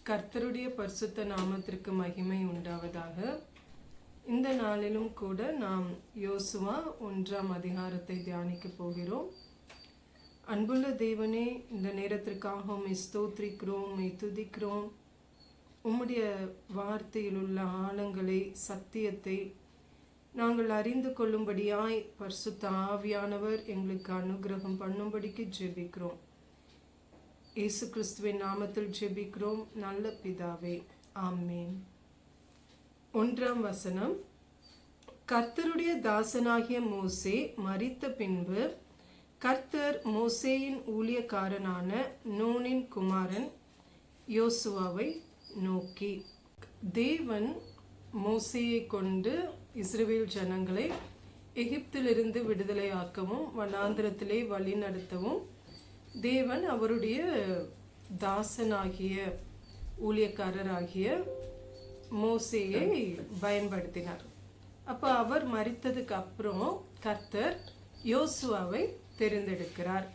கர்த்தருடைய பரிசுத்த நாமத்திற்கு மகிமை உண்டாவதாக. இந்த நாளிலும் கூட நாம் யோசுவா 1ஆம் அதிகாரத்தை தியானிக்க போகிறோம். அன்புள்ள தேவனே, இந்த நேரத்திற்காக உம்மை ஸ்தோத்திரிக்கிறோம், உம்மை துதிக்கிறோம். உம்முடைய வார்த்தையில் உள்ள ஆழங்களை, சத்தியத்தை நாங்கள் அறிந்து கொள்ளும்படியாய் பரிசுத்த ஆவியானவர் எங்களுக்கு அனுகிரகம் பண்ணும்படிக்கு ஜெபிக்கிறோம். இயேசு கிறிஸ்துவின் நாமத்தில் ஜெபிக்கிறோம் நல்ல பிதாவே, ஆமென். 1ஆம் வசனம். கர்த்தருடைய தாசனாகிய மோசே மரித்த பின்பு கர்த்தர் மோசேயின் ஊழியக்காரனான நூனின் குமாரன் யோசுவாவை நோக்கி, தேவன் மோசேயை கொண்டு இஸ்ரவேல் ஜனங்களை எகிப்திலிருந்து விடுதலையாக்கவும் வனாந்திரத்திலே வழி நடத்தவும் தேவன் அவருடைய தாசனாகிய ஊழியக்காரராகிய மோசேயை பயன்படுத்தினார். அப்போ அவர் மரித்ததுக்கு அப்புறம் கர்த்தர் யோசுவாவை தெரிந்தெடுக்கிறார்.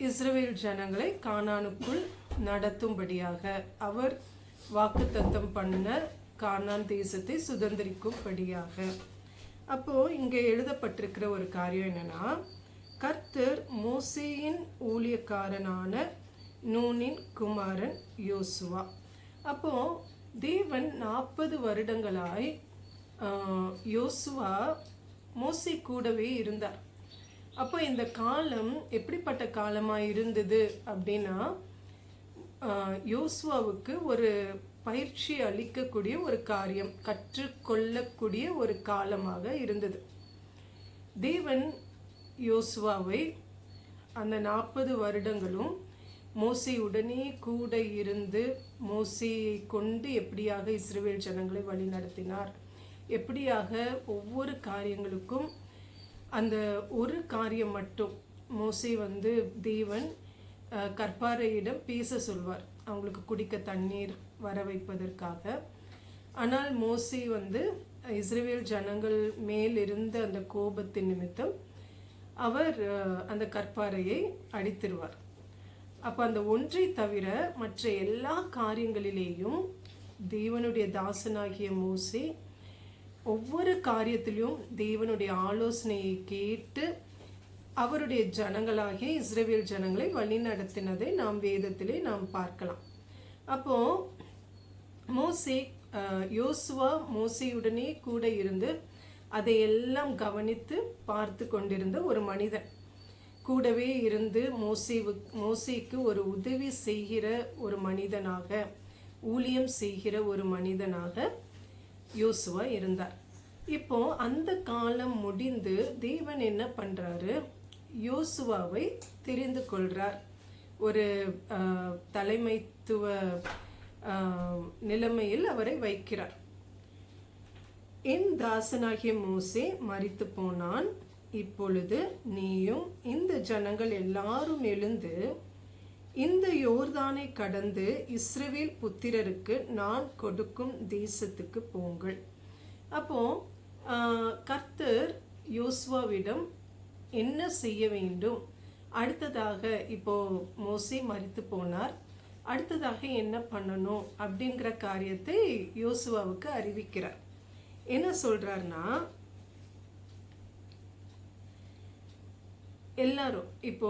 இஸ்ரவேல் ஜனங்களை கானானுக்குள் நடத்தும்படியாக, அவர் வாக்குத்தத்தம் பண்ண கானான் தேசத்தை சுதந்திரிக்கும்படியாக. அப்போ இங்கே எழுதப்பட்டிருக்கிற ஒரு காரியம் என்னன்னா, கர்த்தர் மோசேயின் ஊழியக்காரனான நூனின் குமாரன் யோசுவா. அப்போ தேவன் 40 வருடங்களாய் யோசுவா மோசே கூடவே இருந்தார். அப்போ இந்த காலம் எப்படிப்பட்ட காலமாக இருந்தது அப்படின்னா, யோசுவாவுக்கு ஒரு பயிற்சி அளிக்கக்கூடிய ஒரு காரியம், கற்றுக்கொள்ளக்கூடிய ஒரு காலமாக இருந்தது. தேவன் யோசுவாவை அந்த 40 வருடங்களும் மோசேயுடனே கூட இருந்து மோசேயை கொண்டு எப்படியாக இஸ்ரவேல் ஜனங்களை வழி நடத்தினார், எப்படியாக ஒவ்வொரு காரியங்களுக்கும் அந்த ஒரு காரியம் மட்டும் மோசே தேவன் கற்பாரையிடம் பேச சொல்வார், அவங்களுக்கு குடிக்க தண்ணீர் வர வைப்பதற்காக. ஆனால் மோசே இஸ்ரவேல் ஜனங்கள் மேல் இருந்த அந்த கோபத்தின் நிமித்தம் அவர் அந்த கற்பாரையை அடித்திருவார். அப்போ அந்த ஒன்றை தவிர மற்ற எல்லா காரியங்களிலேயும் தேவனுடைய தாசனாகிய மோசே ஒவ்வொரு காரியத்திலும் தேவனுடைய ஆலோசனையை கேட்டு அவருடைய ஜனங்களாகிய இஸ்ரவேல் ஜனங்களை வழி நடத்தினதை நாம் வேதத்திலே நாம் பார்க்கலாம். அப்போ யோசுவா மோசேயுடனே கூட இருந்து அதையெல்லாம் கவனித்து பார்த்து கொண்டிருந்த ஒரு மனிதன், கூடவே இருந்து மோசேக்கு ஒரு உதவி செய்கிற ஒரு மனிதனாக, ஊழியம் செய்கிற ஒரு மனிதனாக யோசுவா இருந்தார். இப்போ அந்த காலம் முடிந்து தேவன் என்ன பண்றாரு, யோசுவாவை தெரிந்து கொள்றார். ஒரு தலைமைத்துவ நிலைமையில் அவரை வைக்கிறார். என் தாசனாகிய மோசே மரித்து போனான், இப்பொழுது நீயும் இந்த ஜனங்கள் எல்லாரும் எழுந்து இந்த யோர்தானை கடந்து இஸ்ரவேல் புத்திரருக்கு நான் கொடுக்கும் தேசத்துக்கு போங்கள். அப்போ கர்த்தர் யோசுவாவிடம் என்ன செய்ய வேண்டும், அடுத்ததாக இப்போ மோசே மரித்து போனார், அடுத்ததாக என்ன பண்ணணும் அப்படிங்கிற காரியத்தை யோசுவாவுக்கு அறிவிக்கிறார். என்ன சொல்றாருன்னா, எல்லாரும் இப்போ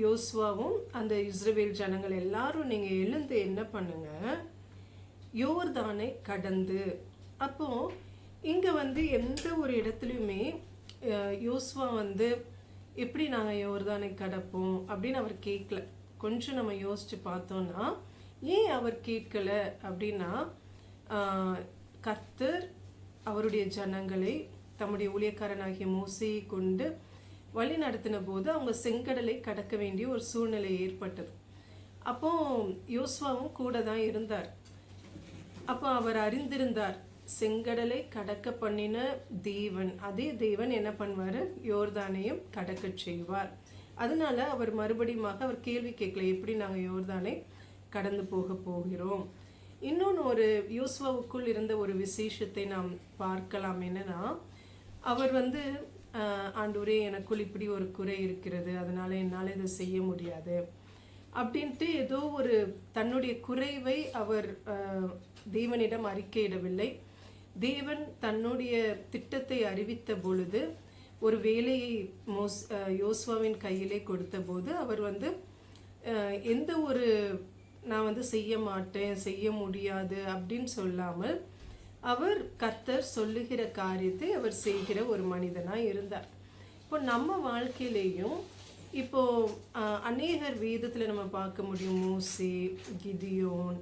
யோசுவாவும் அந்த இஸ்ரவேல் ஜனங்கள் எல்லாரும் நீங்க எழுந்து என்ன பண்ணுங்க, யோர்தானை கடந்து. அப்போ இங்க எந்த ஒரு இடத்துலையுமே யோசுவா எப்படி நாங்கள் யோர்தானை கடப்போம் அப்படின்னு அவர் கேட்கல. கொஞ்சம் நம்ம யோசிச்சு பார்த்தோம்னா, ஏன் அவர் கேட்கல அப்படின்னா, கர்த்தர் அவருடைய ஜனங்களை தம்முடைய ஊழியக்காரனாகிய மோசேயை கொண்டு வழி நடத்தின போது அவங்க செங்கடலை கடக்க வேண்டிய ஒரு சூழ்நிலை ஏற்பட்டது. அப்போ யோசுவாவும் கூட தான் இருந்தார். அப்போ அவர் அறிந்திருந்தார், செங்கடலை கடக்க பண்ணின தேவன், அதே தேவன் என்ன பண்ணுவார், யோர்தானையும் கடக்க செய்வார். அதனால அவர் மறுபடியும் அவர் கேள்வி கேட்கல, எப்படி நாங்கள் யோர்தானை கடந்து போகிறோம். இன்னொன்று ஒரு யோசுவாவுக்குள் இருந்த ஒரு விசேஷத்தை நாம் பார்க்கலாம். என்னன்னா, அவர் ஆண்டவரே எனக்குள் இப்படி ஒரு குறை இருக்கிறது, அதனால என்னால் இதை செய்ய முடியாது அப்படின்ட்டு ஏதோ ஒரு தன்னுடைய குறைவை அவர் தேவனிடம் அறிக்கையிடவில்லை. தேவன் தன்னுடைய திட்டத்தை அறிவித்த பொழுது ஒரு வேலையை யோசுவாவின் கையிலே கொடுத்த போது அவர் எந்த ஒரு நான் செய்ய மாட்டேன், செய்ய முடியாது அப்படின்னு சொல்லாமல் அவர் கர்த்தர் சொல்லுகிற காரியத்தை அவர் செய்கிற ஒரு மனிதனாக இருந்தார். இப்போ நம்ம வாழ்க்கையிலேயும் இப்போ அநேகர் வேதத்தில் நம்ம பார்க்க முடியும். மோசே, கிதியோன்,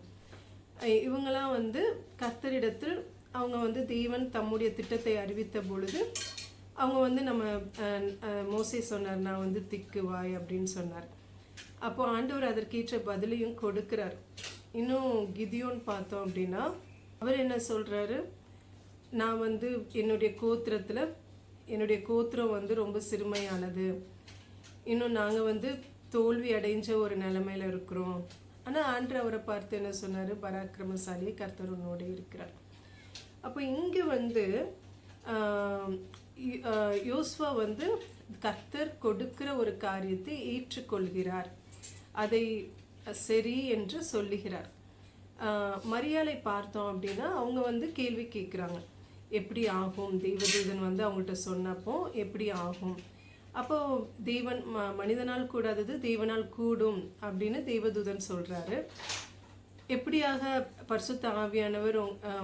இவங்கெல்லாம் கர்த்தரிடத்தில் அவங்க தேவன் தம்முடைய திட்டத்தை அறிவித்த பொழுது அவங்க நம்ம மோசே சொன்னார், நான் திக்குவாய் அப்படின்னு சொன்னார். அப்போ ஆண்டவர் அதற்கேற்ற பதிலையும் கொடுக்கிறார். இன்னும் கிதியோன் பார்த்தோம் அப்படின்னா அவர் என்ன சொல்றாரு, நான் என்னுடைய கோத்திரத்தில் என்னுடைய கோத்திரம் ரொம்ப சிறுமையானது, இன்னும் நாங்கள் தோல்வி அடைஞ்ச ஒரு நிலைமையில இருக்கிறோம். ஆனால் ஆண்டவர் அவரை பார்த்து என்ன சொன்னார், பராக்கிரமசாலியை கர்த்தர் உன்னோட இருக்கிறார். அப்போ இங்கே யோசுவா கர்த்தர் கொடுக்கிற ஒரு காரியத்தை ஏற்றுக்கொள்கிறார், அதை சரி என்று சொல்லுகிறார். மரியாளை பார்த்தோம் அப்படின்னா அவங்க கேள்வி கேட்குறாங்க, எப்படி ஆகும், தெய்வதூதன் அவங்கள்ட்ட சொன்னப்போ எப்படி ஆகும், அப்போ தேவன் மனிதனால் கூடாதது தேவனால் கூடும் அப்படின்னு தேவதூதன் சொல்றாரு. எப்படியாக பரிசுத்த ஆவியானவர்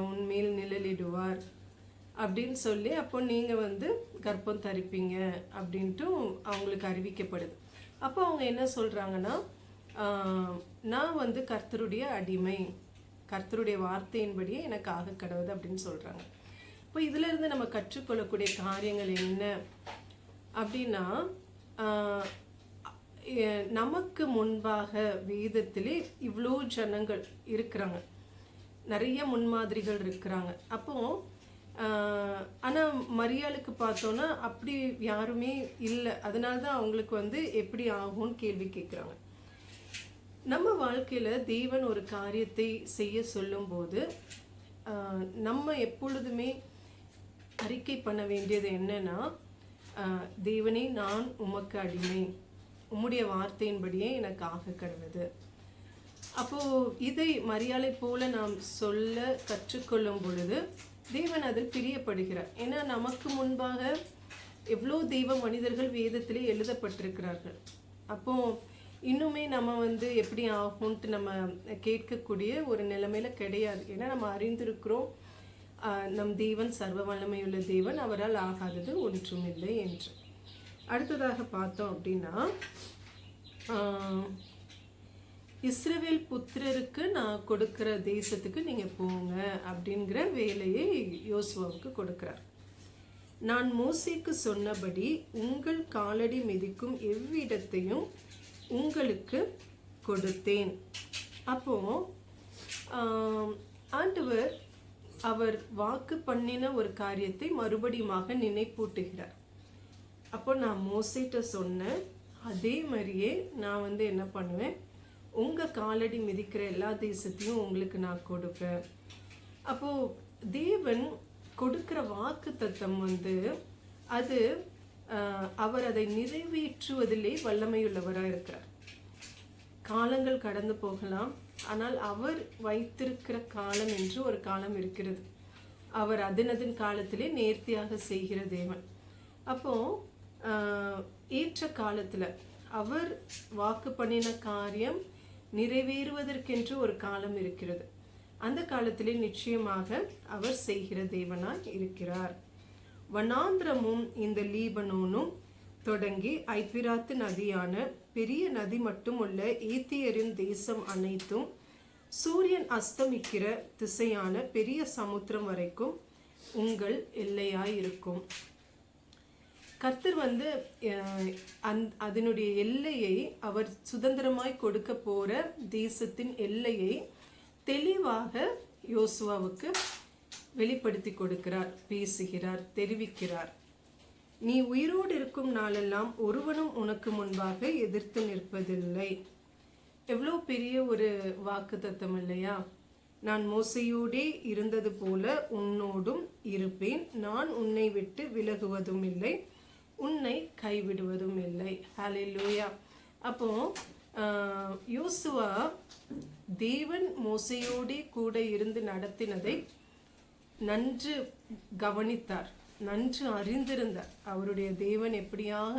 உன்மேல் நிழலிடுவார் அப்படின்னு சொல்லி அப்போ நீங்கள் கர்ப்பம் தரிப்பீங்க அப்படின்ட்டு அவங்களுக்கு அறிவிக்கப்படுது. அப்போ அவங்க என்ன சொல்கிறாங்கன்னா, நான் கர்த்தருடைய அடிமை, கர்த்தருடைய வார்த்தையின்படியே எனக்கு ஆக கடவுது அப்படின்னு சொல்கிறாங்க. இப்போ இதிலிருந்து நம்ம கற்றுக்கொள்ளக்கூடிய காரியங்கள் என்ன அப்படின்னா, நமக்கு முன்பாக வேதத்திலே இவ்வளோ ஜனங்கள் இருக்கிறாங்க, நிறைய முன்மாதிரிகள் இருக்கிறாங்க. அப்போ ஆனால் மரியாளுக்கு பார்த்தோன்னா அப்படி யாருமே இல்லை. அதனால தான் அவங்களுக்கு எப்படி ஆகும்னு கேள்வி கேட்குறாங்க. நம்ம வாழ்க்கையில் தேவன் ஒரு காரியத்தை செய்ய சொல்லும்போது நம்ம எப்பொழுதுமே அறிக்கை பண்ண வேண்டியது என்னன்னா, தேவனே நான் உமக்கு அடிமை, உம்முடைய வார்த்தையின்படியே எனக்கு ஆக கடவுது. அப்போது இதை மரியாதை போல நாம் சொல்ல கற்றுக்கொள்ளும் பொழுது தேவன் அதில் பிரியப்படுகிறார். ஏன்னா நமக்கு முன்பாக எவ்வளோ தெய்வ மனிதர்கள் வேதத்திலே எழுதப்பட்டிருக்கிறார்கள். அப்போ இன்னுமே நம்ம எப்படி ஆகும்ன்ட்டு நம்ம கேட்கக்கூடிய ஒரு நிலைமையில கிடையாது. ஏன்னா நம்ம அறிந்திருக்கிறோம், நம் தேவன் சர்வ வல்லமையுள்ள தேவன், அவரால் ஆகாதது ஒன்றுமில்லை என்று. அடுத்ததாக பார்த்தோம் அப்படின்னா, இஸ்ரவேல் புத்திரருக்கு நான் கொடுக்கிற தேசத்துக்கு நீங்கள் போங்க அப்படிங்கிற வேலையை யோசுவாவுக்கு கொடுக்கிறார். நான் மோசேக்கு சொன்னபடி உங்கள் காலடி மிதிக்கும் எவ்விடத்தையும் உங்களுக்கு கொடுத்தேன். அப்போ ஆண்டவர் அவர் வாக்கு பண்ணின ஒரு காரியத்தை மறுபடியுமாக நினைப்பூட்டுகிறார். அப்போ நான் மோசேட்ட சொன்னேன், அதே மாதிரியே நான் என்ன பண்ணுவேன், உங்கள் காலடி மிதிக்கிற எல்லா தேசத்தையும் உங்களுக்கு நான் கொடுப்பேன். அப்போது தேவன் கொடுக்கிற வாக்கு தத்தம் அது அவர் அதை நிறைவேற்றுவதிலே வல்லமையுள்ளவராக இருக்கிறார். காலங்கள் கடந்து போகலாம், ஆனால் அவர் வைத்திருக்கிற காலம் என்று ஒரு காலம் இருக்கிறது. அவர் அதனதன் காலத்திலே நேர்த்தியாக செய்கிற தேவன். அப்போ ஏற்ற காலத்தில் அவர் வாக்கு பண்ணின காரியம் நிறைவேறுவதற்கென்று ஒரு காலம் இருக்கிறது. அந்த காலத்திலே நிச்சயமாக அவர் செய்கிற தேவனாய் இருக்கிறார். வனாந்திரமும் இந்த லீபனோனும் தொடங்கி ஐபிராத்து நதியான பெரிய நதி மட்டும் உள்ள ஏத்தியரின் தேசம் அனைத்தும் சூரியன் அஸ்தமிக்கிற திசையான பெரிய சமுத்திரம் வரைக்கும் உங்கள் எல்லையாய் இருக்கும். கர்த்தர் அதனுடைய எல்லையை, அவர் சுதந்திரமாய் கொடுக்க போற தேசத்தின் எல்லையை தெளிவாக யோசுவாவுக்கு வெளிப்படுத்தி கொடுக்கிறார், பேசுகிறார், தெரிவிக்கிறார். நீ உயிரோடு இருக்கும் நாளெல்லாம் ஒருவனும் உனக்கு முன்பாக எதிர்த்து நிற்பதில்லை. எவ்வளோ பெரிய ஒரு வாக்கு தத்தம் இல்லையா? நான் மோசையோடே இருந்தது போல உன்னோடும் இருப்பேன், நான் உன்னை விட்டு விலகுவதும் இல்லை, உன்னை கைவிடுவதும் இல்லை. ஹல்லேலூயா. அப்போ யோசுவா தேவன் மோசையோடே கூட இருந்து நடத்தினதை நன்று கவனித்தார், நன்று அறிந்திருந்தார். அவருடைய தேவன் எப்படியாக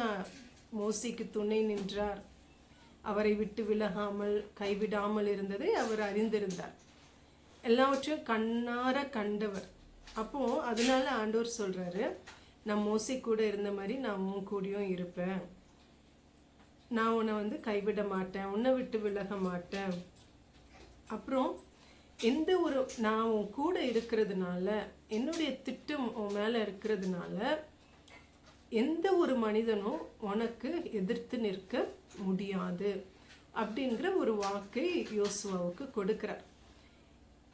மோசைக்கு துணை நின்றார், அவரை விட்டு விலகாமல் கைவிடாமல் இருந்ததை அவர் அறிந்திருந்தார். எல்லாவற்றையும் கண்ணார கண்டவர். அப்போ அதனால ஆண்டவர் சொல்றாரு, நான் மோசை கூட இருந்த மாதிரி நான் உன் கூடயும் இருப்பேன், நான் உன்னை கைவிட மாட்டேன், உன்னை விட்டு விலக மாட்டேன். அப்புறம் நான் உன் கூட இருக்கிறதுனால, என்னுடைய திட்டம் உன் மேலே இருக்கிறதுனால எந்த ஒரு மனிதனும் உனக்கு எதிர்த்து நிற்க முடியாது அப்படிங்கிற ஒரு வாக்கை யோசுவாவுக்கு கொடுக்கிறார்.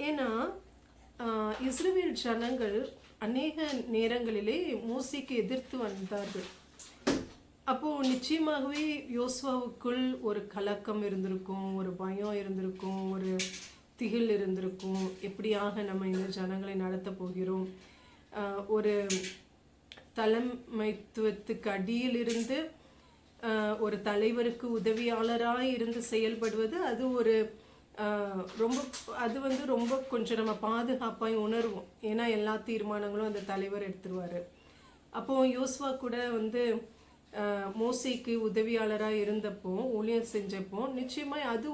ஏன்னா இஸ்ரவேல் ஜனங்கள் அநேக நேரங்களிலே மோசைக்கு எதிர்த்து வந்தார்கள். அப்போது நிச்சயமாகவே யோசுவாவுக்குள் ஒரு கலக்கம் இருந்திருக்கும், ஒரு பயம் இருந்திருக்கும், ஒரு திகில் இருந்திருக்கும். எப்படியாக நம்ம இந்த ஜனங்களை நடத்த போகிறோம், ஒரு தலைமைத்துவத்துக்கு அடியிலிருந்து ஒரு தலைவருக்கு உதவியாளராக இருந்து செயல்படுவது ரொம்ப கொஞ்சம் நம்ம பாதுகாப்பாக உணர்வோம். ஏன்னா எல்லா தீர்மானங்களும் அந்த தலைவர் எடுத்துருவார். அப்போது யோசுவா கூட மோசைக்கு உதவியாளராக இருந்தப்போ, ஊழியம் செஞ்சப்போ நிச்சயமாக அது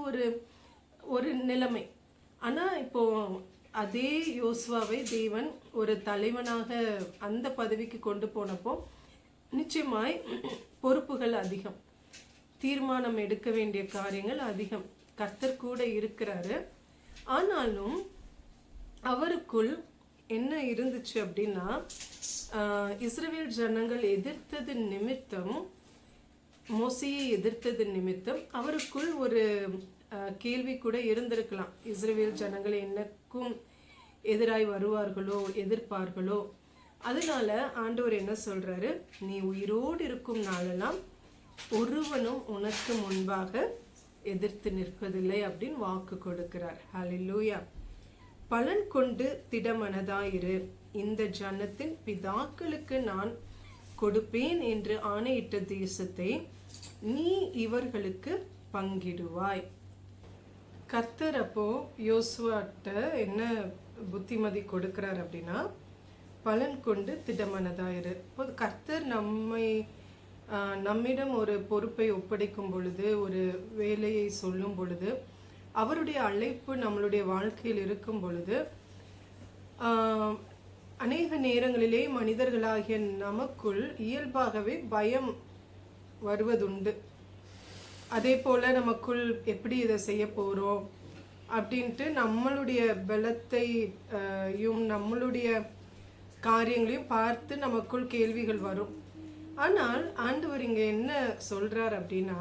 ஒரு நிலைமை. ஆனால் இப்போது அதே யோசுவாவை தேவன் ஒரு தலைவனாக அந்த பதவிக்கு கொண்டு போனப்போ நிச்சயமாய் பொறுப்புகள் அதிகம், தீர்மானம் எடுக்க வேண்டிய காரியங்கள் அதிகம். கர்த்தர் கூட இருக்கிறாரு. ஆனாலும் அவருக்குள் என்ன இருந்துச்சு அப்படின்னா, இஸ்ரவேல் ஜனங்கள் எதிர்த்தது நிமித்தம், மோசையை எதிர்த்தது நிமித்தம் அவருக்குள் ஒரு கேள்வி கூட இருந்திருக்கலாம். இஸ்ரவேல் ஜனங்கள் என்னக்கும் எதிராய் வருவார்களோ, எதிர்ப்பார்களோ. அதனால ஆண்டவர் என்ன சொல்றாரு, நீ உயிரோடு இருக்கும் நாளெல்லாம் ஒருவனும் உனக்கு முன்பாக எதிர்த்து நிற்பதில்லை அப்படின்னு வாக்கு கொடுக்கிறார். ஹல்லேலூயா. பலன் கொண்டு திடமனதாயிரு, இந்த ஜனத்தின் பிதாக்களுக்கு நான் கொடுப்பேன் என்று ஆணையிட்ட தேசத்தை நீ இவர்களுக்கு பங்கிடுவாய். கர்த்தர் அப்போ யோசுவாட்ட என்ன புத்திமதி கொடுக்கிறார் அப்படின்னா, பலன் கொண்டு திடமனதாயிரு. இப்போது கர்த்தர் நம்மிடம் ஒரு பொறுப்பை ஒப்படைக்கும் பொழுது, ஒரு வேலையை சொல்லும் பொழுது, அவருடைய அழைப்பு நம்மளுடைய வாழ்க்கையில் இருக்கும் பொழுது, அநேக நேரங்களிலே மனிதர்களாகிய நமக்குள் இயல்பாகவே பயம் வருவதுண்டு. அதே போல் நமக்குள் எப்படி இதை செய்ய போகிறோம் அப்படின்ட்டு நம்மளுடைய பலத்தையும் நம்மளுடைய காரியங்களையும் பார்த்து நமக்குள் கேள்விகள் வரும். ஆனால் ஆண்டவர் இங்கே என்ன சொல்கிறார் அப்படின்னா,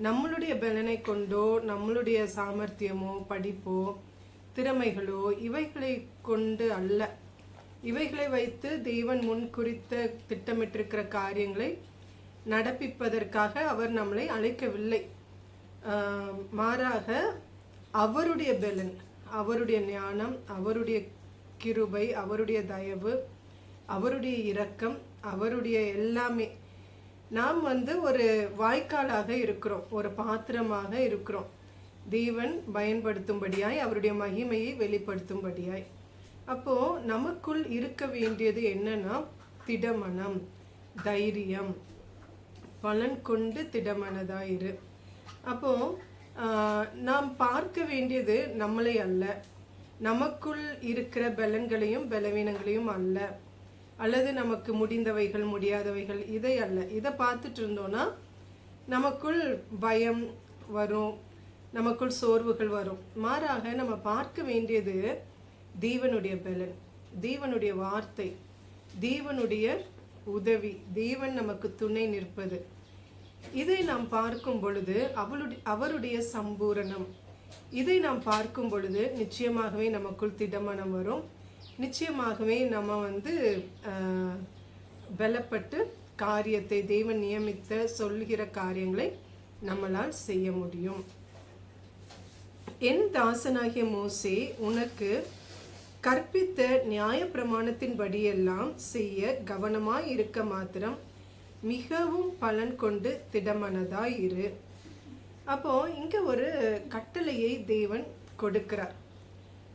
நம்மளுடைய பலனை கொண்டோ, நம்மளுடைய சாமர்த்தியமோ, படிப்போ, திறமைகளோ இவைகளை கொண்டு அல்ல, இவைகளை வைத்து தேவன் முன் குறித்த திட்டமிட்டிருக்கிற காரியங்களை நடப்பிப்பதற்காக அவர் நம்மளை அழைக்கவில்லை. மாறாக அவருடைய பலன், அவருடைய ஞானம், அவருடைய கிருபை, அவருடைய தயவு, அவருடைய இரக்கம், அவருடைய எல்லாமே. நாம் ஒரு வாய்க்காலாக இருக்கிறோம், ஒரு பாத்திரமாக இருக்கிறோம், தேவன் பயன்படுத்தும்படியாய், அவருடைய மகிமையை வெளிப்படுத்தும்படியாய். அப்போது நமக்குள் இருக்க வேண்டியது என்னன்னா, திடமனம், தைரியம். பலன் கொண்டு திடமனதாயிரு. அப்போது நாம் பார்க்க வேண்டியது நம்மளை அல்ல, நமக்குள் இருக்கிற பலன்களையும் பலவீனங்களையும் அல்ல, அல்லது நமக்கு முடிந்தவைகள் முடியாதவைகள் இதை அல்ல. இதை பார்த்துட்டு இருந்தோன்னா நமக்குள் பயம் வரும், நமக்குள் சோர்வுகள் வரும். மாறாக நம்ம பார்க்க வேண்டியது தேவனுடைய பலன், தேவனுடைய வார்த்தை, தேவனுடைய உதவி, தேவன் நமக்கு துணை நிற்பது. இதை நாம் பார்க்கும் பொழுது அவருடைய சம்பூரணம், இதை நாம் பார்க்கும் பொழுது நிச்சயமாகவே நமக்குள் திடமனம் வரும். நிச்சயமாகவே நம்ம பலப்பட்டு காரியத்தை, தேவன் நியமித்த சொல்கிற காரியங்களை நம்மளால் செய்ய முடியும். என் தாசனாகிய மோசே உனக்கு கற்பித்த நியாய பிரமாணத்தின்படியெல்லாம் செய்ய கவனமாய் இருக்க மாத்திரம் மிகவும் பலன் கொண்டு திடமனதாய் இரு. அப்போ இங்க ஒரு கட்டளையை தேவன் கொடுக்கிறார்.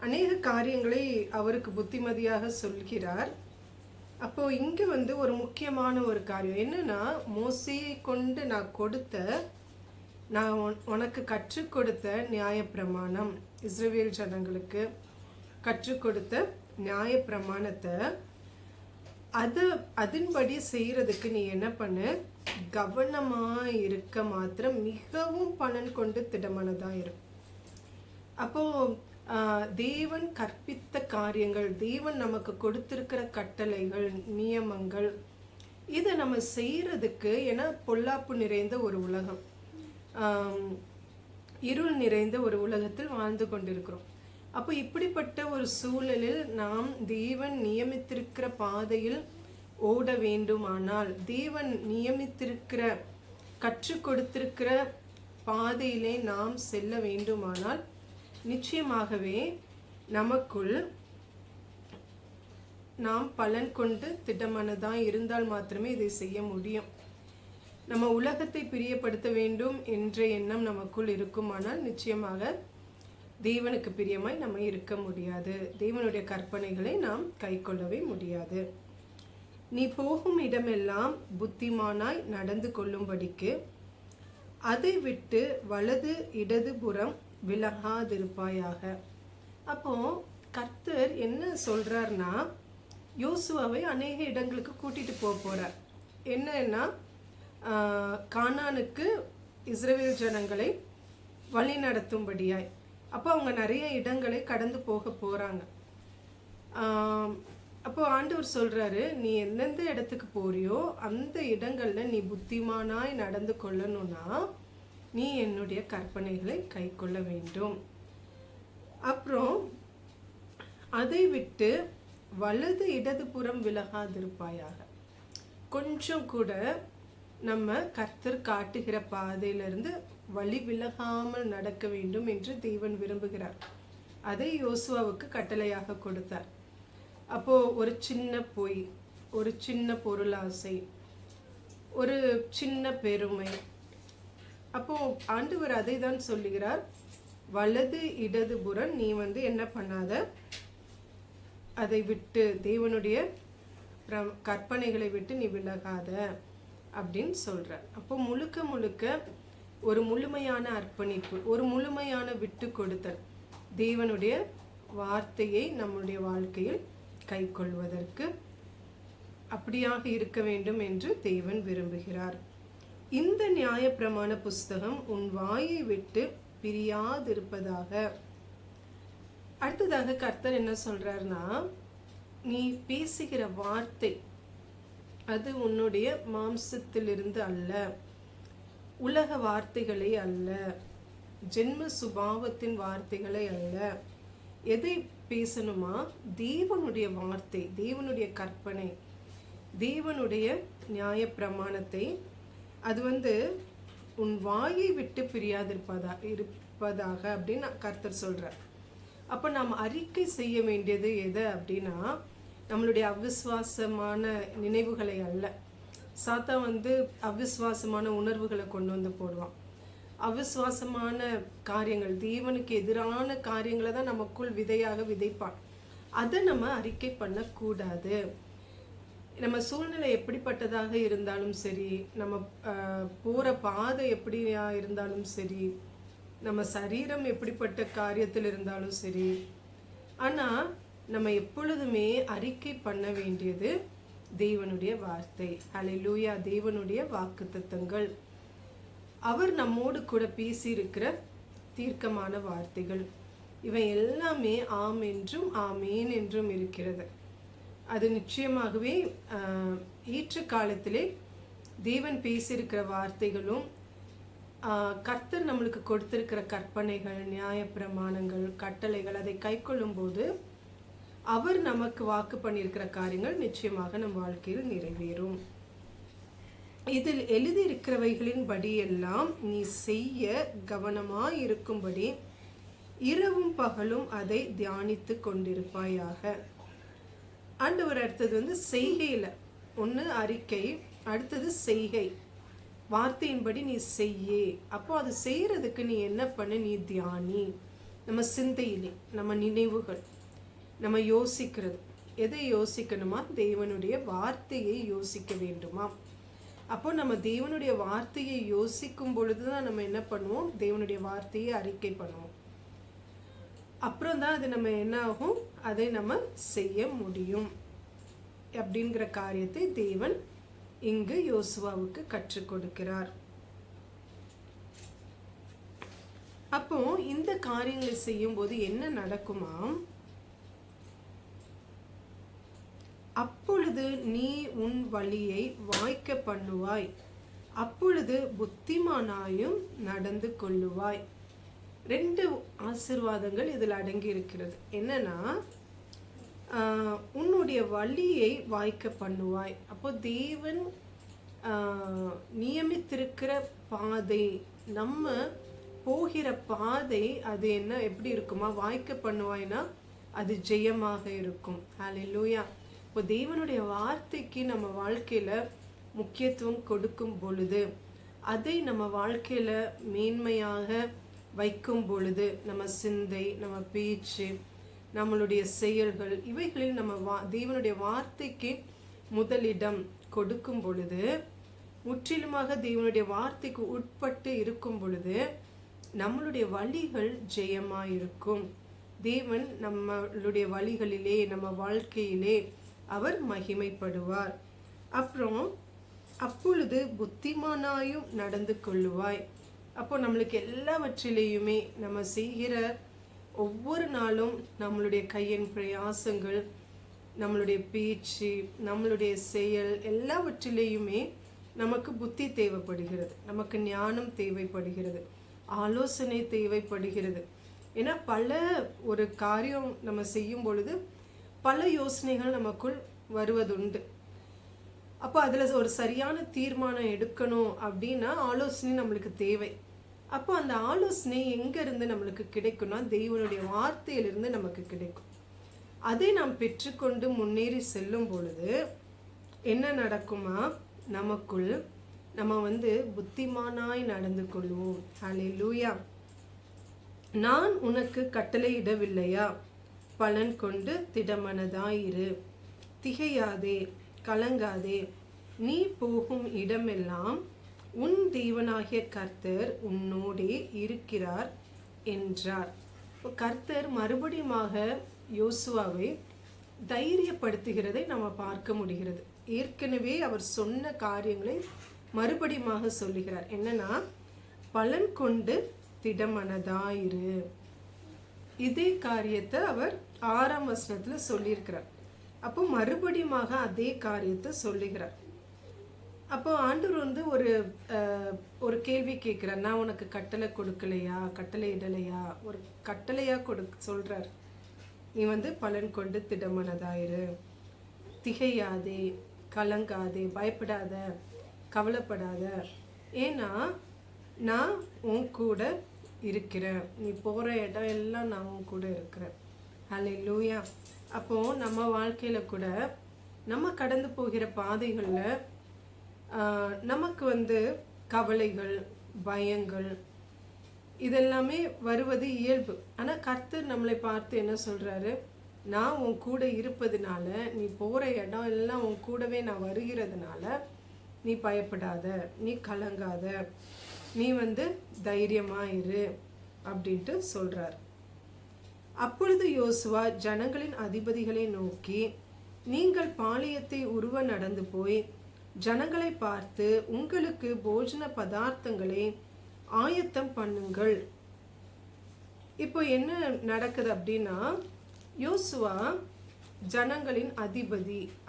அநேக காரியங்களை அவருக்கு புத்திமதியாக சொல்கிறார். அப்போ இங்க ஒரு முக்கியமான ஒரு காரியம் என்னன்னா, மோசேயை கொண்டு நான் உனக்கு கற்றுக் கொடுத்த நியாயப்பிரமாணம், இஸ்ரவேல் ஜனங்களுக்கு கற்றுக் கொடுத்த நியாயப்பிரமாணத்தை அதன்படி செய்யறதுக்கு நீ என்ன பண்ணு, கவனமா இருக்க மாத்திரம் மிகவும் பலன் கொண்டு திடமனதா இரு. அப்போ தேவன் கற்பித்த காரியங்கள், தேவன் நமக்கு கொடுத்திருக்கிற கட்டளைகள், நியமங்கள், இதை நம்ம செய்யறதுக்கு, ஏன்னா பொல்லாப்பு நிறைந்த ஒரு உலகம், இருள் நிறைந்த ஒரு உலகத்தில் வாழ்ந்து கொண்டிருக்கிறோம். அப்போ இப்படிப்பட்ட ஒரு சூழலில் நாம் தேவன் நியமித்திருக்கிற பாதையில் ஓட வேண்டுமானால், தேவன் நியமித்திருக்கிற கற்றுக் கொடுத்திருக்கிற பாதையிலே நாம் செல்ல வேண்டுமானால், நிச்சயமாகவே நமக்குள் நாம் பலன் கொண்டு திடமனதாக இருந்தால் மாத்திரமே இதை செய்ய முடியும். நம்ம உலகத்தை பிரியப்படுத்த வேண்டும் என்ற எண்ணம் நமக்குள் இருக்குமானால் நிச்சயமாக தேவனுக்கு பிரியமாய் நம்ம இருக்க முடியாது. தேவனுடைய கற்பனைகளை நாம் கை கொள்ளவே முடியாது. நீ போகும் இடமெல்லாம் புத்திமானாய் நடந்து கொள்ளும்படிக்கு அதை விட்டு வலது இடதுபுறம் விலகாதிருப்பாயாக. அப்போ கர்த்தர் என்ன சொல்றார்னா, யோசுவாவை அநேக இடங்களுக்கு கூட்டிட்டு போறார். என்னன்னா, கானானுக்கு இஸ்ரவேல் ஜனங்களை வழி நடத்தும்படியாய். அப்போ அவங்க நிறைய இடங்களை கடந்து போறாங்க. அப்போ ஆண்டவர் சொல்றாரு, நீ எந்தெந்த இடத்துக்கு போறியோ அந்த இடங்கள்ல நீ புத்திமானாய் நடந்து கொள்ளணும்னா நீ என்னுடைய கற்பனைகளை கை கொள்ள வேண்டும். அப்புறம் அதை விட்டு வலது இடதுபுறம் விலகாதிருப்பாயாக. கொஞ்சம் கூட நம்ம கர்த்தர் காட்டுகிற பாதையிலிருந்து வழி விலகாமல் நடக்க வேண்டும் என்று தேவன் விரும்புகிறார். அதை யோசுவாவுக்கு கட்டளையாக கொடுத்தார். அப்போ ஒரு சின்ன பொய், ஒரு சின்ன பொருளாசை, ஒரு சின்ன பெருமை, அப்போ ஆண்டவர் அதை தான் சொல்லுகிறார், வலது இடதுபுறம் நீ என்ன பண்ணாத, அதை விட்டு தேவனுடைய கற்பனைகளை விட்டு நீ விலகாத அப்படின்னு சொல்றார். அப்போ முழுக்க முழுக்க ஒரு முழுமையான அர்ப்பணிப்பு, ஒரு முழுமையான விட்டு கொடுத்தல், தேவனுடைய வார்த்தையை நம்முடைய வாழ்க்கையில் கை கொள்வதற்கு அப்படியாக இருக்க வேண்டும் என்று தேவன் விரும்புகிறார். இந்த நியாயப்பிரமாண புஸ்தகம் உன் வாயை விட்டு பிரியாதிருப்பதாக. அடுத்ததாக கர்த்தர் என்ன சொல்றாருன்னா, நீ பேசுகிற வார்த்தை அது உன்னுடைய மாம்சத்திலிருந்து அல்ல, உலக வார்த்தைகளே அல்ல, ஜென்ம சுபாவத்தின் வார்த்தைகளே அல்ல. எதை பேசணுமா? தேவனுடைய வார்த்தை, தேவனுடைய கற்பனை, தேவனுடைய நியாயப்பிரமாணத்தை அது உன் வாயை விட்டு இருப்பதாக அப்படின்னு கர்த்தர் சொல்றார். அப்ப நாம் அறிக்கை செய்ய வேண்டியது எது அப்படின்னா, நம்மளுடைய அவிசுவாசமான நினைவுகளை அல்ல. சாத்தா அவிசுவாசமான உணர்வுகளை கொண்டு போடுவான். அவிசுவாசமான காரியங்கள், தேவனுக்கு எதிரான காரியங்களை தான் நமக்குள் விதையாக விதைப்பான். அதை நம்ம அறிக்கை பண்ணக்கூடாது. நம்ம சூழ்நிலை எப்படிப்பட்டதாக இருந்தாலும் சரி, நம்ம போகிற பாதை எப்படியா இருந்தாலும் சரி, நம்ம சரீரம் எப்படிப்பட்ட காரியத்தில் இருந்தாலும் சரி, ஆனால் நம்ம எப்பொழுதுமே அறிக்கை பண்ண வேண்டியது தேவனுடைய வார்த்தை. ஹல்லேலூயா! தேவனுடைய வாக்குத்தத்தங்கள், அவர் நம்மோடு கூட பேசியிருக்கிற தீர்க்கமான வார்த்தைகள், இவை எல்லாமே ஆம் என்றும் ஆமேன் என்றும் இருக்கிறது. அது நிச்சயமாகவே ஈற்ற காலத்திலே தேவன் பேசியிருக்கிற வார்த்தைகளும், கர்த்தர் நம்மளுக்கு கொடுத்திருக்கிற கற்பனைகள், நியாயப்பிரமாணங்கள், கட்டளைகள், அதை கை கொள்ளும் போது அவர் நமக்கு வாக்கு பண்ணியிருக்கிற காரியங்கள் நிச்சயமாக நம் வாழ்க்கையில் நிறைவேறும். இதில் எழுதியிருக்கிறவைகளின் படியெல்லாம் நீ செய்ய கவனமாய் இருக்கும்படி இரவும் பகலும் அதை தியானித்து கொண்டிருப்பாயாக. ஆண்டவர் அடுத்தது செய்கையில், ஒன்று அறிக்கை, அடுத்தது செய்கை, வார்த்தையின்படி நீ செய்யே. அப்போ அது செய்யறதுக்கு நீ என்ன பண்ணு, நீ தியானி. நம்ம சிந்தையிலே, நம்ம நினைவுகள், நம்ம யோசிக்கிறது எதை யோசிக்கணுமா, தேவனுடைய வார்த்தையை யோசிக்க வேண்டுமா. அப்போ நம்ம தேவனுடைய வார்த்தையை யோசிக்கும் பொழுதுதான் நம்ம என்ன பண்ணுவோம், தேவனுடைய வார்த்தையை அறிக்கை பண்ணுவோம். அப்புறம் தான் அது நம்ம என்ன ஆகும், அதை நம்ம செய்ய முடியும் அப்படிங்கிற காரியத்தை தேவன் இங்கு யோசுவாவுக்கு கற்றுக் கொடுக்கிறார். அப்போ இந்த காரியங்களை செய்யும் போது என்ன நடக்குமா, அப்பொழுது நீ உன் வழியை வாய்க்க பண்ணுவாய், அப்பொழுது புத்திமானாயும் நடந்து கொள்ளுவாய். 2 ஆசீர்வாதங்கள் இதில் அடங்கி இருக்கிறது. என்னன்னா, உன்னுடைய வழியை வாய்க்க பண்ணுவாய். அப்போ தேவன் நியமித்திருக்கிற பாதை, நம்ம போகிற பாதை, அது என்ன எப்படி இருக்குமா, வாய்க்க பண்ணுவாய்னா அது ஜெயமாக இருக்கும். ஹல்லேலூயா. இப்போ தேவனுடைய வார்த்தைக்கு நம்ம வாழ்க்கையில முக்கியத்துவம் கொடுக்கும் பொழுது, அதை நம்ம வாழ்க்கையில மேன்மையாக வைக்கும் பொழுது, நம்ம சிந்தை, நம்ம பேச்சு, நம்மளுடைய செயல்கள், இவைகளில் நம்ம தேவனுடைய வார்த்தைக்கு முதலிடம் கொடுக்கும் பொழுது, முற்றிலுமாக தேவனுடைய வார்த்தைக்கு உட்பட்டு இருக்கும் பொழுது, நம்மளுடைய வழிகள் ஜெயமாயிருக்கும். தேவன் நம்மளுடைய வழிகளிலே, நம்ம வாழ்க்கையிலே அவர் மகிமைப்படுவார். அப்புறம் அப்பொழுது புத்திமானாயும் நடந்து கொள்ளுவாய். அப்போ நம்மளுக்கு எல்லாவற்றிலேயுமே, நம்ம செய்கிற ஒவ்வொரு நாளும் நம்மளுடைய கையின் பிரயாசங்கள், நம்மளுடைய பேச்சு, நம்மளுடைய செயல், எல்லாவற்றிலேயுமே நமக்கு புத்தி தேவைப்படுகிறது, நமக்கு ஞானம் தேவைப்படுகிறது, ஆலோசனை தேவைப்படுகிறது. ஏன்னா பல ஒரு காரியம் நம்ம செய்யும் பொழுது பல யோசனைகள் நமக்குள் வருவதுண்டு. அப்போ அதில் ஒரு சரியான தீர்மானம் எடுக்கணும் அப்படின்னா ஆலோசனை நம்மளுக்கு தேவை. அப்போ அந்த ஆலோசனை எங்கேருந்து நம்மளுக்கு கிடைக்கும்னா, தேவனுடைய வார்த்தையிலிருந்து நமக்கு கிடைக்கும். அதை நாம் பெற்றுக்கொண்டு முன்னேறி செல்லும் பொழுது என்ன நடக்குமா, நமக்குள் நம்ம புத்திமானாய் நடந்து கொள்வோம். ஹல்லேலூயா. நான் உனக்கு கட்டளையிடவில்லையா, பலன் கொண்டு திடமனதாயிரு, திகையாதே, கலங்காதே, நீ போகும் இடமெல்லாம் உன் தேவனாகிய கர்த்தர் உன்னோடே இருக்கிறார் என்றார். கர்த்தர் மறுபடியுமாக யோசுவாவை தைரியப்படுத்துகிறதை நம்ம பார்க்க முடிகிறது. ஏற்கனவே அவர் சொன்ன காரியங்களை மறுபடியுமாக சொல்லுகிறார். என்னன்னா, பலன் கொண்டு திடமனதாயிரு. இதே காரியத்தை அவர் 6ஆம் வசனத்துல சொல்லியிருக்கிறார். அப்போ மறுபடியுமாக அதே காரியத்தை சொல்லுகிறார். அப்போ ஆண்டவர் ஒரு கேள்வி கேட்கிறார். நான் உனக்கு கட்டளை கொடுக்கலையா, கட்டளை இடலையா, ஒரு கட்டளையா சொல்றார். நீ பலன் கொண்டு திடமனதாயிரு, திகையாதே, கலங்காதே, பயப்படாத, கவலைப்படாத, ஏன்னா நான் உன் கூட இருக்கிறேன், நீ போகிற இடம் எல்லாம் நான் உன் கூட இருக்கிறேன். ஹல்லேலூயா. அப்போ நம்ம வாழ்க்கையில கூட நம்ம கடந்து போகிற பாதைகளில் நமக்கு கவலைகள், பயங்கள், இதெல்லாமே வருவது இயல்பு. ஆனால் கர்த்தர் நம்மளை பார்த்து என்ன சொல்றாரு, நான் உன் கூட இருப்பதுனால, நீ போகிற இடம் எல்லாம் உன் கூடவே நான் வருகிறதுனால நீ பயப்படாத, நீ கலங்காத, நீ தைரியமா இரு அப்படின்ட்டு சொல்றார். அப்பொழுது யோசுவா ஜனங்களின் அதிபதிகளை நோக்கி, நீங்கள் பாளையத்தை உருவ நடந்து போய் ஜனங்களை பார்த்து உங்களுக்கு போஜன பதார்த்தங்களை ஆயத்தம் பண்ணுங்கள். இப்போ என்ன நடக்குது அப்படின்னா, யோசுவா ஜனங்களின்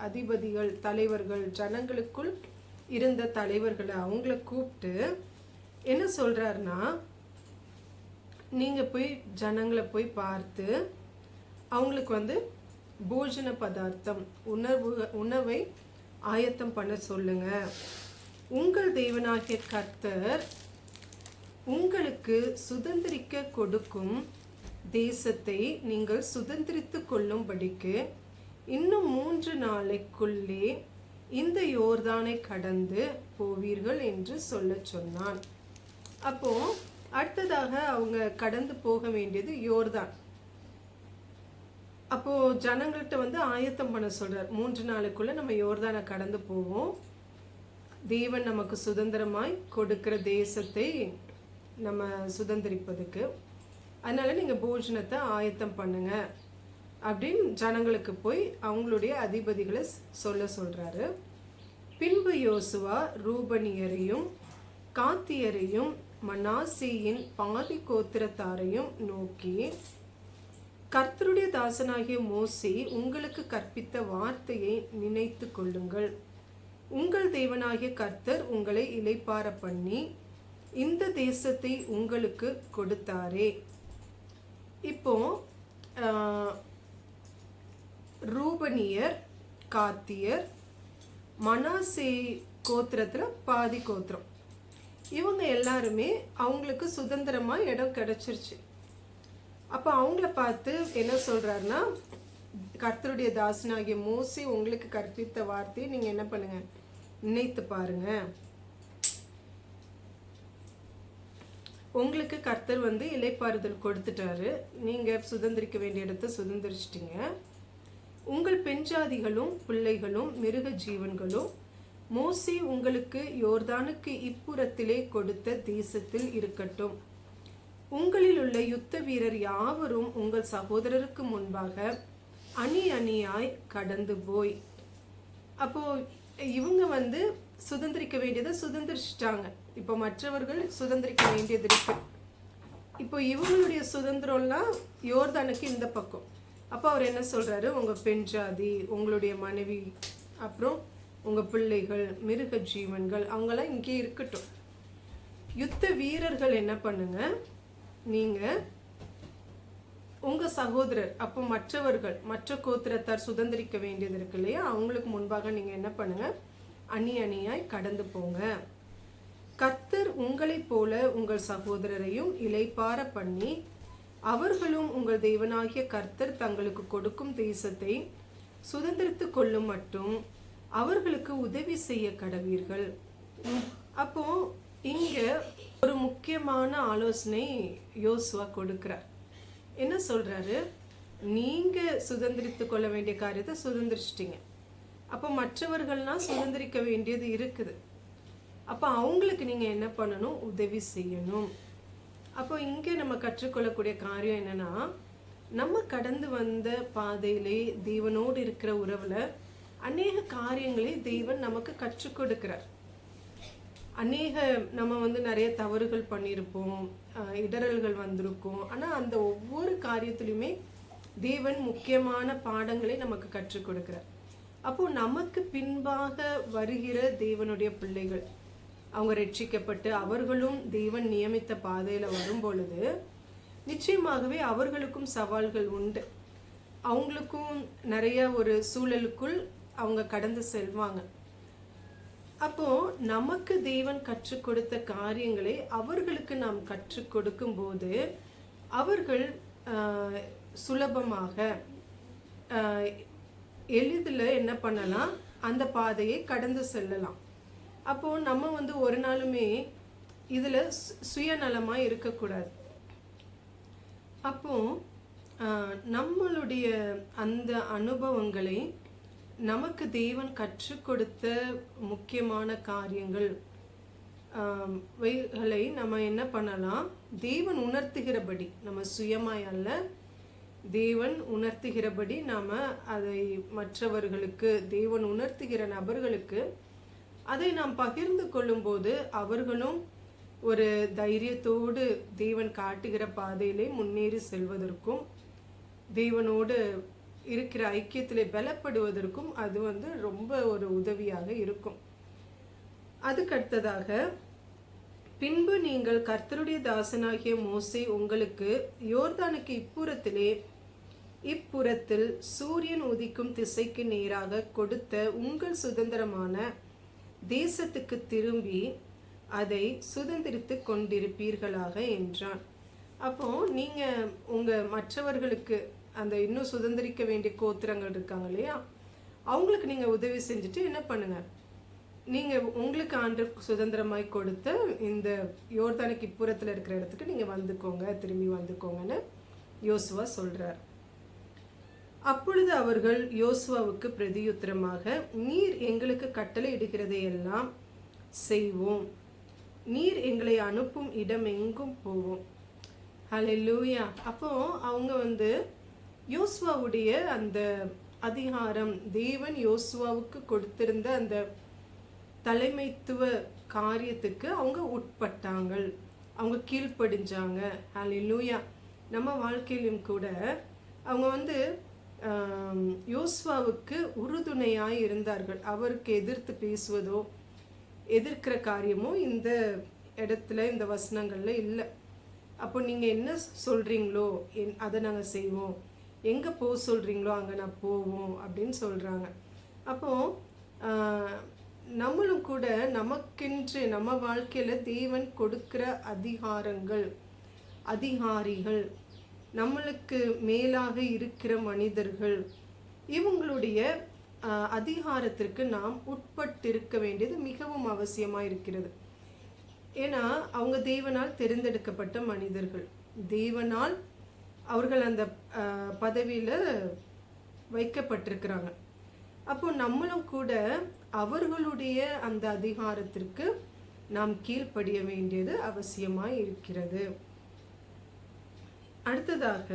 அதிபதிகள், தலைவர்கள், ஜனங்களுக்குள் இருந்த தலைவர்களை அவங்கள கூப்பிட்டு என்ன சொல்றாருன்னா, நீங்க போய் ஜனங்களை போய் பார்த்து அவங்களுக்கு போஜன பதார்த்தம், உணவை ஆயத்தம் பண்ண சொல்லுங்க. உங்கள் தேவனாகிய கர்த்தர் உங்களுக்கு சுதந்திரிக்க கொடுக்கும் தேசத்தை நீங்கள் சுதந்திரித்து கொள்ளும்படிக்கு இன்னும் 3 நாளைக்குள்ளே இந்த யோர்தானை கடந்து போவீர்கள் என்று சொல்ல சொன்னான். அப்போ அடுத்ததாக அவங்க கடந்து போக வேண்டியது யோர்தான். அப்போ ஜனங்கள்கிட்ட ஆயத்தம் பண்ண சொல்றார். 3 நாளுக்குள்ள நம்ம யோர்தானை கடந்து போவோம், தேவன் நமக்கு சுதந்திரமாய் கொடுக்கிற தேசத்தை நம்ம சுதந்திரிப்பதுக்கு, அதனால நீங்க போஜனத்தை ஆயத்தம் பண்ணுங்க அப்படின்னு ஜனங்களுக்கு போய் அவங்களுடைய அதிபதிகளை சொல்ல சொல்றாரு. பின்பு யோசுவா ரூபனியரையும் காத்தியரையும் மனாசேயின் பாதி கோத்திரத்தாரையும் நோக்கி, கர்த்தருடைய தாசனாகிய மோசே உங்களுக்கு கற்பித்த வார்த்தையை நினைத்து கொள்ளுங்கள். உங்கள் தேவனாகிய கர்த்தர் உங்களை இளைப்பார பண்ணி இந்த தேசத்தை உங்களுக்கு கொடுத்தாரே. இப்போ ரூபனியர், காத்தியர், மனாசே கோத்திரத்துல பாதி கோத்திரம், இவங்க எல்லாருமே அவங்களுக்கு சுதந்திரமா இடம் கிடைச்சிருச்சு. அப்போ அவங்கள பார்த்து என்ன சொல்றாருன்னா, கர்த்தருடைய தாசனாகிய மோசே உங்களுக்கு கற்பித்த வார்த்தையை நீங்க என்ன பண்ணுங்க, நினைத்து பாருங்க. உங்களுக்கு கர்த்தர் இளைப்பாறுதல் கொடுத்துட்டாரு, நீங்க சுதந்திரிக்க வேண்டிய இடத்தை சுதந்திரிச்சிட்டீங்க. உங்கள் பெண் ஜாதிகளும் பிள்ளைகளும் மிருக ஜீவன்களும் மோசே உங்களுக்கு யோர்தானுக்கு இப்புறத்திலே கொடுத்த தேசத்தில் இருக்கட்டும். உங்களில் உள்ள யுத்த வீரர் யாவரும் உங்கள் சகோதரருக்கு முன்பாக அணி அணியாய் கடந்து போய், அப்போ இவங்க சுதந்திரிக்க வேண்டியதை சுதந்திரிச்சிட்டாங்க. இப்போ மற்றவர்கள் சுதந்திரிக்க வேண்டியது இருக்கு. இப்போ இவங்களுடைய சுதந்திரம்லாம் யோர்தானுக்கு இந்த பக்கம். அப்போ அவர் என்ன சொல்றாரு, உங்க பெண் ஜாதி, உங்களுடைய மனைவி, அப்புறம் உங்க பிள்ளைகள், மிருக ஜீவன்கள், அவங்கெல்லாம் இங்கே இருக்கட்டும். யுத்த வீரர்கள் என்ன பண்ணுங்க, நீங்க உங்க சகோதரர், அப்போ மற்றவர்கள், மற்ற கோத்திரத்தார் சுதந்திரிக்க வேண்டியது இருக்கு இல்லையா, அவங்களுக்கு முன்பாக நீங்க என்ன பண்ணுங்க, அணி அணியாய் கடந்து போங்க. கர்த்தர் உங்களைப் போல உங்கள் சகோதரரையும் இளைப்பார பண்ணி அவர்களும் உங்கள் தேவனாகிய கர்த்தர் தங்களுக்கு கொடுக்கும் தேசத்தை சுதந்திரித்து கொள்ளும் மட்டும் அவர்களுக்கு உதவி செய்ய கடவீர்கள். அப்போ இங்க ஒரு முக்கியமான ஆலோசனை யோசுவா கொடுக்கிறார். என்ன சொல்றாரு, நீங்க சுதந்திரித்து கொள்ள வேண்டிய காரியத்தை சுதந்திரிச்சிட்டீங்க, அப்போ மற்றவர்கள்லாம் சுதந்திரிக்க வேண்டியது இருக்குது. அப்போ அவங்களுக்கு நீங்க என்ன பண்ணணும், உதவி செய்யணும். அப்போ இங்கே நம்ம கற்றுக்கொள்ளக்கூடிய காரியம் என்னன்னா, நம்ம கடந்து வந்த பாதையிலே தேவனோடு இருக்கிற உறவுல அநேக காரியங்களை தேவன் நமக்கு கற்றுக் கொடுக்கிறார். அநேக நம்ம நிறைய தவறுகள் பண்ணியிருப்போம், இடரல்கள் வந்திருக்கும். ஆனால் அந்த ஒவ்வொரு காரியத்திலுமே தேவன் முக்கியமான பாடங்களை நமக்கு கற்றுக் கொடுக்கிறார். அப்போ நமக்கு பின்பாக வருகிற தேவனுடைய பிள்ளைகள், அவங்க ரட்சிக்கப்பட்டு அவர்களும் தேவன் நியமித்த பாதையில வரும் பொழுது நிச்சயமாகவே அவர்களுக்கும் சவால்கள் உண்டு. அவங்களுக்கும் நிறைய ஒரு சூழலுக்குள் அவங்க கடந்து செல்வாங்க. அப்போ நமக்கு தேவன் கற்றுக் கொடுத்த காரியங்களை அவர்களுக்கு நாம் கற்றுக் கொடுக்கும் போது அவர்கள் சுலபமாக எளிதில் என்ன பண்ணலாம், அந்த பாதையை கடந்து செல்லலாம். அப்போ நம்ம ஒரு நாளுமே இதுல சுயநலமா இருக்கக்கூடாது. அப்போ நம்மளுடைய அந்த அனுபவங்களை நமக்கு தேவன் கற்றுக் கொடுத்த முக்கியமான காரியங்கள் வைகளை நம்ம என்ன பண்ணலாம், தேவன் உணர்த்துகிறபடி, நம்ம சுயமாய் அல்ல, தேவன் உணர்த்துகிறபடி நாம அதை மற்றவர்களுக்கு, தேவன் உணர்த்துகிற நபர்களுக்கு அதை நாம் பகிர்ந்து கொள்ளும் போது அவர்களும் ஒரு தைரியத்தோடு தேவன் காட்டுகிற பாதையிலே முன்னேறி செல்வதற்கும் தேவனோடு இருக்கிற ஐக்கியத்திலே பலப்படுவதற்கும் அது ரொம்ப ஒரு உதவியாக இருக்கும். அதுக்கடுத்ததாக, பின்பு நீங்கள் கர்த்தருடைய தாசனாகிய மோசே உங்களுக்கு யோர்தானுக்கு இப்புறத்தில் சூரியன் உதிக்கும் திசைக்கு நேராக கொடுத்த உங்கள் சுதந்திரமான தேசத்துக்கு திரும்பி அதை சுதந்திரித்து கொண்டிருப்பீர்களாக என்றான். அப்போ நீங்க உங்க மற்றவர்களுக்கு அந்த இன்னும் சுதந்திரிக்க வேண்டிய கோத்திரங்கள் இருக்காங்க இல்லையா, அவங்களுக்கு நீங்கள் உதவி செஞ்சுட்டு என்ன பண்ணுங்க, நீங்கள் உங்களுக்கு ஆண்டு சுதந்திரமாய் கொடுத்த இந்த யோர்தானுக்கு இப்புறத்தில் இருக்கிற இடத்துக்கு நீங்கள் வந்துக்கோங்க, திரும்பி வந்துக்கோங்கன்னு யோசுவா சொல்கிறார். அப்பொழுது அவர்கள் யோசுவாவுக்கு பிரதியுத்தரமாக, நீர் எங்களுக்கு கட்டளை இடுகிறதை எல்லாம் செய்வோம், நீர் எங்களை அனுப்பும் இடம் எங்கும் போவோம். ஹல்லேலூயா. அப்போ அவங்க யோசுவாவுடைய அந்த அதிகாரம், தேவன் யோசுவாவுக்கு கொடுத்திருந்த அந்த தலைமைத்துவ காரியத்துக்கு அவங்க உட்பட்டாங்க, அவங்க கீழ்ப்படிஞ்சாங்க. ஹல்லேலூயா. நம்ம வாழ்க்கையிலும் கூட அவங்க யோசுவாவுக்கு உறுதுணையாய் இருந்தார்கள். அவருக்கு எதிர்த்து பேசுவதோ எதிர்க்கிற காரியமோ இந்த இடத்துல இந்த வசனங்கள்ல இல்லை. அப்போ நீங்கள் என்ன சொல்கிறீங்களோ அதை நாங்கள் செய்வோம், எங்கே போக சொல்கிறீங்களோ அங்கே நான் போவோம் அப்படின்னு சொல்கிறாங்க. அப்போது நம்மளும் கூட நமக்கென்று நம்ம வாழ்க்கையில் தேவன் கொடுக்குற அதிகாரங்கள், அதிகாரிகள், நம்மளுக்கு மேலாக இருக்கிற மனிதர்கள், இவங்களுடைய அதிகாரத்திற்கு நாம் உட்பட்டிருக்க வேண்டியது மிகவும் அவசியமாக இருக்கிறது. ஏன்னா அவங்க தேவனால் தெரிந்தெடுக்கப்பட்ட மனிதர்கள், தேவனால் அவர்கள் அந்த பதவியில் வைக்கப்பட்டிருக்கிறாங்க. அப்போ நம்மளும் கூட அவர்களுடைய அந்த அதிகாரத்திற்கு நாம் கீழ்ப்படிய வேண்டியது அவசியமாய் இருக்கிறது. அடுத்ததாக,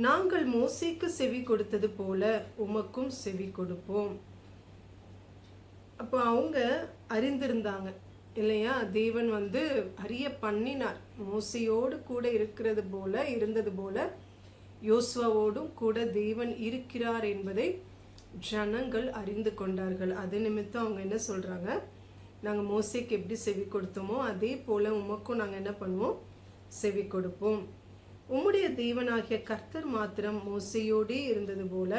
நாங்கள் மோசேக்கு செவி கொடுத்தது போல உமக்கும் செவி கொடுப்போம். அப்போ அவங்க அறிந்திருந்தாங்க இல்லையா, தேவன் அறிய பண்ணினார். மோசையோடு கூட இருந்தது போல யோசுவாவோடும் கூட தேவன் இருக்கிறார் என்பதை ஜனங்கள் அறிந்து கொண்டார்கள். அது நிமித்தம் அவங்க என்ன சொல்றாங்க, நாங்கள் மோசேக்கு எப்படி செவி கொடுத்தோமோ அதே போல உமக்கும் நாங்கள் என்ன பண்ணுவோம், செவி கொடுப்போம். உம்முடைய தேவனாகிய கர்த்தர் மாத்திரம் மோசையோடே இருந்தது போல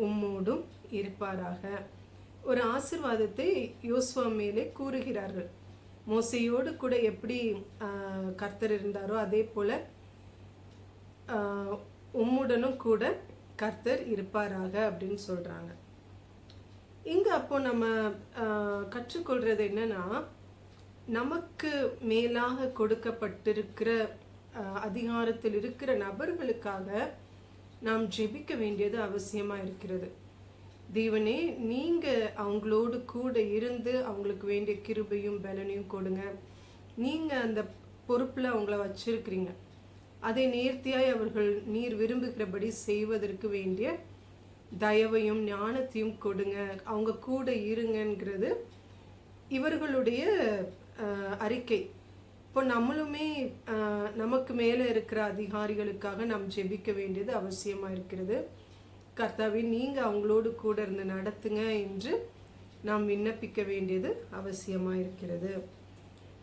உம்மோடும் இருப்பாராக. ஒரு ஆசீர்வாதத்தை யோசுவா மேலே கூறுகிறார்கள். மோசையோடு கூட எப்படி கர்த்தர் இருந்தாரோ அதே போல உம்முடனும் கூட கர்த்தர் இருப்பாராக அப்படின்னு சொல்றாங்க. இங்க அப்போ நம்ம கற்றுக்கொள்றது என்னன்னா, நமக்கு மேலாக கொடுக்கப்பட்டிருக்கிற அதிகாரத்தில் இருக்கிற நபர்களுக்காக நாம் ஜெபிக்க வேண்டியது அவசியமா இருக்கிறது. தேவனே, நீங்க அவங்களோடு கூட இருந்து அவங்களுக்கு வேண்டிய கிருபையும் பலனையும் கொடுங்க. நீங்க அந்த பொறுப்புல அவங்கள வச்சிருக்கிறீங்க, அதை நேர்த்தியாய் அவர்கள் நீர் விரும்புகிறபடி செய்வதற்கு வேண்டிய தயவையும் ஞானத்தையும் கொடுங்க, அவங்க கூட இருங்கிறது இவர்களுடைய அறிக்கை. இப்போ நம்மளுமே நமக்கு மேலே இருக்கிற அதிகாரிகளுக்காக நாம் ஜெபிக்க வேண்டியது அவசியமாக இருக்கிறது. கர்த்தாவே, நீங்கள் அவங்களோடு கூட இருந்து நடத்துங்க என்று நாம் விண்ணப்பிக்க வேண்டியது அவசியமாக இருக்கிறது.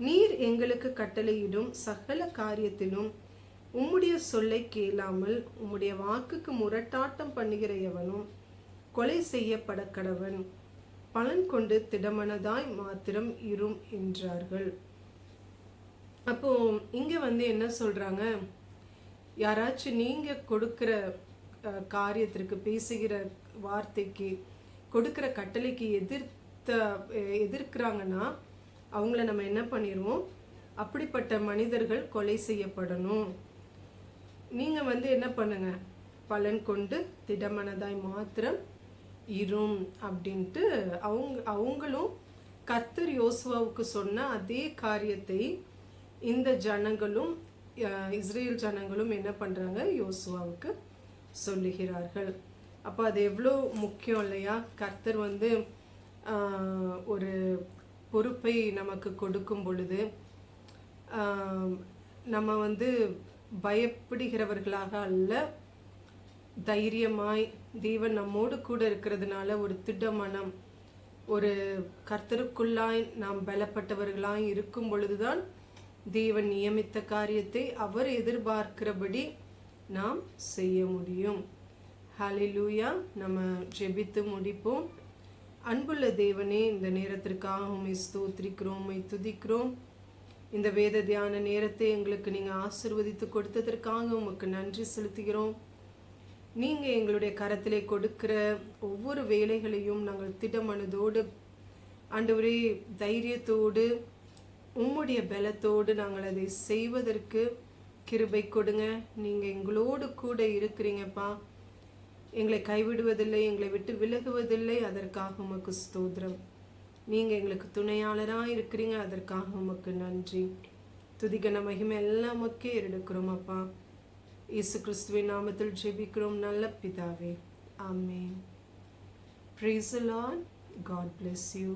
நீர் எங்களுக்கு கட்டளையிடும் சகல காரியத்திலும் உம்முடைய சொல்லை கேளாமல் உம்முடைய வாக்குக்கு முரட்டாட்டம் பண்ணுகிற எவனும் கொலை செய்யப்பட கடவன், பலன் கொண்டு திடமனதாய் மாத்திரம் இரும் என்றார்கள். அப்போ இங்க என்ன சொல்றாங்க, யாராச்சும் நீங்க கொடுக்கிற காரியத்திற்கு, பேசுகிற வார்த்தைக்கு, கொடுக்கிற கட்டளைக்கு எதிர்க்கிறாங்கன்னா அவங்கள நம்ம என்ன பண்ணிடுவோம், அப்படிப்பட்ட மனிதர்கள் கொலை செய்யப்படணும். நீங்க என்ன பண்ணுங்க, பலன் கொண்டு திடமனதாய் மாத்திரம் இரும் அப்படின்ட்டு அவங்களும் கர்த்தர் யோசுவாவுக்கு சொன்ன அதே காரியத்தை இந்த ஜனங்களும் இஸ்ரேல் ஜனங்களும் என்ன பண்றாங்க, யோசுவாவுக்கு சொல்லுகிறார்கள். அப்போ அது எவ்வளோ முக்கியம் இல்லையா. கர்த்தர் ஒரு பொறுப்பை நமக்கு கொடுக்கும் பொழுது நம்ம பயப்படுகிறவர்களாக அல்ல, தைரியமாய் தேவன் நம்மோடு கூட இருக்கிறதுனால ஒரு திடமனம், ஒரு கர்த்தருக்குள்ளாய் நாம் பலப்பட்டவர்களாய் இருக்கும் பொழுதுதான் தேவன் நியமித்த காரியத்தை அவர் எதிர்பார்க்கிறபடி நாம் செய்ய முடியும். ஹல்லேலூயா. நம்ம ஜெபித்து முடிப்போம். அன்புள்ள தேவனே, இந்த நேரத்திற்காக உம்மை ஸ்தோத்திரிக்கிறோம், உம்மை துதிக்கிறோம். இந்த வேத தியான நேரத்தை எங்களுக்கு நீங்கள் ஆசீர்வதித்து கொடுத்ததற்காக உமக்கு நன்றி செலுத்துகிறோம். நீங்கள் எங்களுடைய கரத்திலே கொடுக்கிற ஒவ்வொரு வேலைகளையும் நாங்கள் திடமனதோடு ஆண்டவரே தைரியத்தோடு உம்முடைய பலத்தோடு நாங்கள் அதை செய்வதற்கு கிருபை கொடுங்க. நீங்கள் எங்களோடு கூட இருக்கிறீங்கப்பா. எங்களை கைவிடுவதில்லை, எங்களை விட்டு விலகுவதில்லை. அதற்காக உமக்கு ஸ்தோத்திரம். நீங்கள் எங்களுக்கு துணையாளராக இருக்கிறீங்க. அதற்காக உமக்கு நன்றி. துதிகன மகிமை எல்லாம் உமக்கே எடுக்கிறோம் அப்பா. இயேசு கிறிஸ்துவின் நாமத்தில் ஜெபிக்கிறோம் நல்ல பிதாவே. ஆமென். Praise the Lord. God bless you.